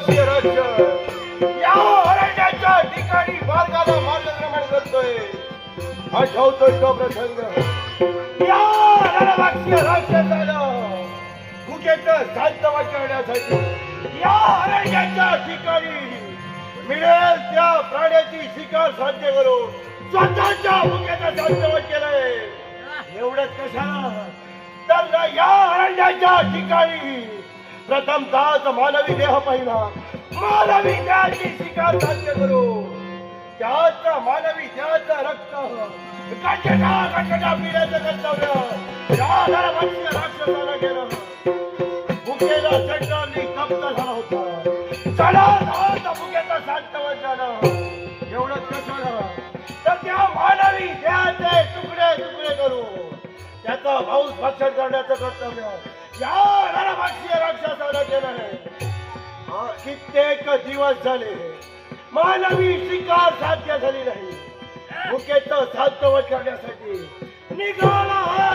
नरभक्षी राक्षस या अरण्याच्या ठिकाणी मार्गाला मार्गक्रमण करतोय. आठवतोय तो प्रसंग. या नरभक्षी राक्षसानं भुकेचं शांत वाचवण्यासाठी या अरण्याच्या ठिकाणी मिळेल त्या प्राण्याची शिकार साध्य करून स्वतःच्या भुकेचं शांत केलंय. एवढंच कशाला तर या अरण्याच्या ठिकाणी प्रथमतः मानवी देह पाहिला. मानवी देहाची शिकार साध्य करू त्याचा मानवी देहाचं रक्त कंठटा पिण्याचं कर्तव्य या नरभक्षी राक्षसाला केलं. भुकेला चंडाली तप्त झाला होता. चढा भुकेचा शांतवत झालं. एवढंच कशाला तर त्या मानवी देहाचे तुकडे तुकडे करू त्याचा मांस भक्षण करण्याचं कर्तव्य या नरभक्षी राक्षसाला केलं आहे. कित्येक दिवस झाले मानवी शिकार साध्य झाली नाही. भुकेचं शांतवत करण्यासाठी निघाला हा